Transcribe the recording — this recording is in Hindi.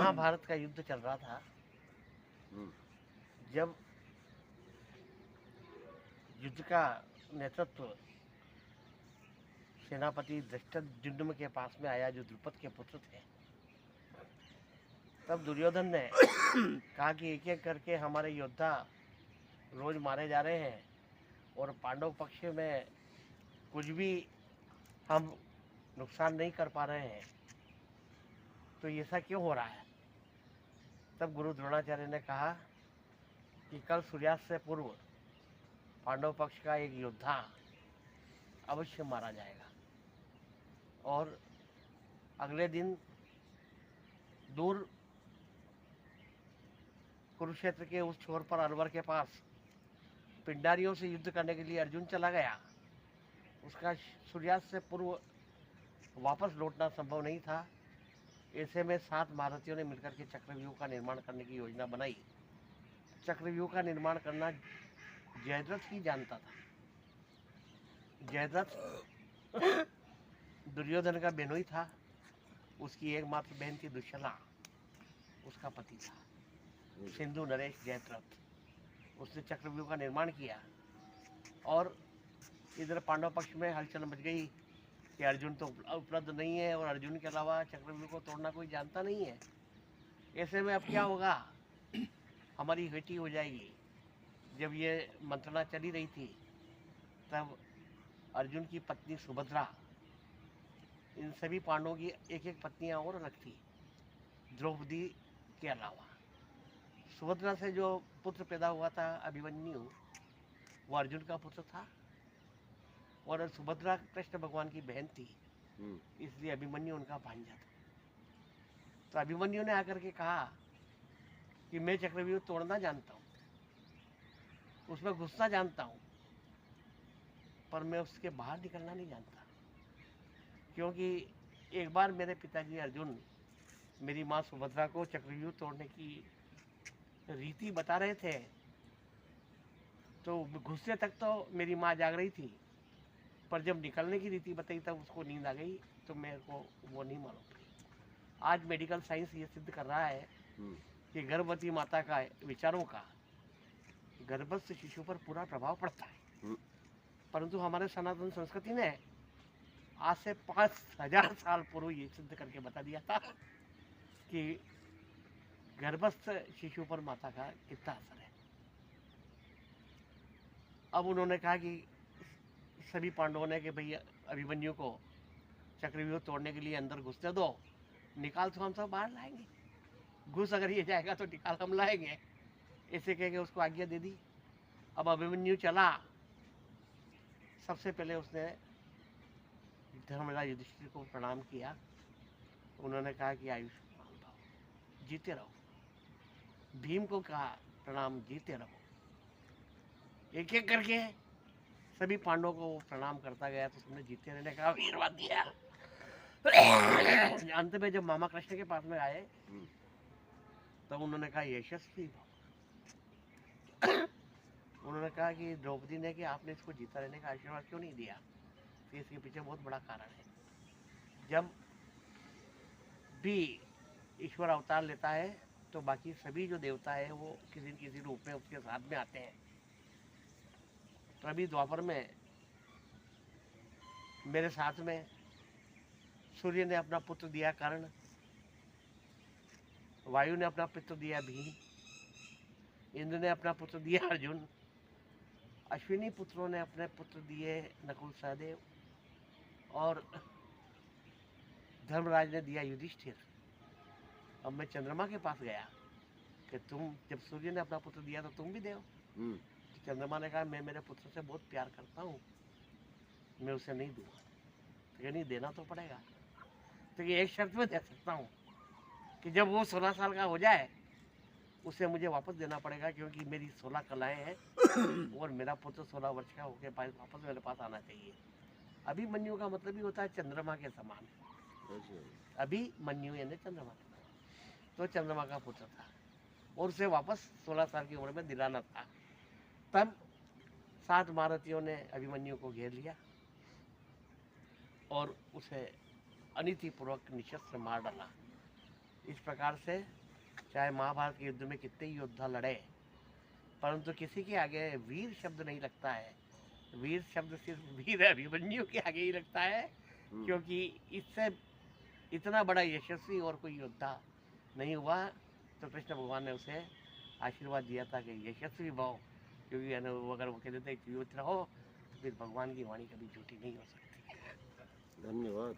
महाभारत का युद्ध चल रहा था। जब युद्ध का नेतृत्व सेनापति धृष्टद्युम्न के पास में आया, जो द्रुपद के पुत्र थे, तब दुर्योधन ने कहा कि एक एक करके हमारे योद्धा रोज मारे जा रहे हैं और पांडव पक्ष में कुछ भी हम नुकसान नहीं कर पा रहे हैं, तो ऐसा क्यों हो रहा है। तब गुरु द्रोणाचार्य ने कहा कि कल सूर्यास्त से पूर्व पांडव पक्ष का एक योद्धा अवश्य मारा जाएगा, और अगले दिन दूर कुरुक्षेत्र के उस छोर पर अलवर के पास पिंडारियों से युद्ध करने के लिए अर्जुन चला गया। उसका सूर्यास्त से पूर्व वापस लौटना संभव नहीं था। ऐसे में 7 महारथियों ने मिलकर के चक्रव्यूह का निर्माण करने की योजना बनाई। चक्रव्यूह का निर्माण करना जयद्रथ ही जानता था। जयद्रथ दुर्योधन का बेनोई था। उसकी एकमात्र बहन थी दुश्शला, उसका पति था सिंधु नरेश जयद्रथ। उसने चक्रव्यूह का निर्माण किया और इधर पांडव पक्ष में हलचल मच गई कि अर्जुन तो उपलब्ध नहीं है और अर्जुन के अलावा चक्रव्यूह को तोड़ना कोई जानता नहीं है। ऐसे में अब क्या होगा, हमारी हटी हो जाएगी। जब ये मंत्रणा चली रही थी तब अर्जुन की पत्नी सुभद्रा इन सभी पांडवों की एक एक पत्नियां और रखती, द्रौपदी के अलावा। सुभद्रा से जो पुत्र पैदा हुआ था अभिमन्यु, वो अर्जुन का पुत्र था, और सुभद्रा कृष्ण भगवान की बहन थी, इसलिए अभिमन्यु उनका भांजा था। तो अभिमन्यु ने आकर के कहा कि मैं चक्रव्यूह तोड़ना जानता हूँ, उसमें घुसना जानता हूँ, पर मैं उसके बाहर निकलना नहीं जानता। क्योंकि एक बार मेरे पिताजी अर्जुन मेरी माँ सुभद्रा को चक्रव्यूह तोड़ने की रीति बता रहे थे, तो घुसने तक तो मेरी माँ जाग रही थी, पर जब निकलने की रीति बताई तब उसको नींद आ गई, तो मेरे को वो नहीं मालूम पड़ी। आज मेडिकल साइंस ये सिद्ध कर रहा है कि गर्भवती माता का विचारों का गर्भस्थ शिशु पर पूरा प्रभाव पड़ता है। परंतु हमारे सनातन संस्कृति ने आज से 5000 साल पूर्व ये सिद्ध करके बता दिया था कि गर्भस्थ शिशु पर माता का कितना असर है। अब उन्होंने कहा कि सभी पांडवों ने कि भाई अभिमन्यु को चक्रव्यूह तोड़ने के लिए अंदर घुसने दो, निकाल तो हम सब बाहर लाएंगे, घुस अगर ये जाएगा तो निकाल हम लाएंगे। ऐसे कह के उसको आज्ञा दे दी। अब अभिमन्यु चला। सबसे पहले उसने धर्मराज युधिष्ठिर को प्रणाम किया। उन्होंने कहा कि आयुष्मान भव, जीते रहो। भीम को कहा प्रणाम, जीते रहो। एक एक करके सभी पांडवों को प्रणाम करता गया, तो उसने जीते रहने का आशीर्वाद दिया। अंत में जब मामा कृष्ण के पास में आए तब उन्होंने कहा यशस्वी भव। उन्होंने कहा कि द्रौपदी ने कि आपने इसको जीता रहने का आशीर्वाद क्यों नहीं दिया, तो इसके पीछे बहुत बड़ा कारण है। जब भी ईश्वर अवतार लेता है तो बाकी सभी जो देवता है वो किसी न किसी रूप में उसके साथ में आते हैं। तो अभी द्वापर में मेरे साथ में सूर्य ने अपना पुत्र दिया कर्ण, वायु ने अपना पुत्र दिया भीम, इंद्र ने अपना पुत्र दिया अर्जुन, अश्विनी पुत्रों ने अपने पुत्र दिए नकुल सहदेव, और धर्मराज ने दिया युधिष्ठिर। अब मैं चंद्रमा के पास गया कि तुम, जब सूर्य ने अपना पुत्र दिया तो तुम भी दो। तो चंद्रमा ने कहा मैं मेरे पुत्र से बहुत प्यार करता हूँ, मैं उसे नहीं दूंगा। तो नहीं, देना तो पड़ेगा। तो ये एक शर्त में दे सकता हूँ कि जब वो 16 साल का हो जाए उसे मुझे वापस देना पड़ेगा, क्योंकि मेरी 16 कलाएं हैं और मेरा पुत्र 16 वर्ष का होकर पास वापस मेरे पास आना चाहिए। अभिमन्यु का मतलब ही होता है चंद्रमा के समान। अभिमन्यु यानी चंद्रमा के समान, तो चंद्रमा का पुत्र था और उसे वापस 16 साल की उम्र में दिलाना था। तब 7 महारथियों ने अभिमन्यु को घेर लिया और उसे अनितिपूर्वक निशस्त्र मार डाला। इस प्रकार से चाहे महाभारत के युद्ध में कितने ही योद्धा लड़े, परंतु किसी के आगे वीर शब्द नहीं लगता है। वीर शब्द सिर्फ वीर अभिमन्यु के आगे ही लगता है, क्योंकि इससे इतना बड़ा यशस्वी और कोई योद्धा नहीं हुआ। तो कृष्ण भगवान ने उसे आशीर्वाद दिया था कि यशस्वी भव, क्योंकि अगर वो कहते थे जीवित रहो तो फिर भगवान की वाणी कभी झूठी नहीं हो सकती। धन्यवाद।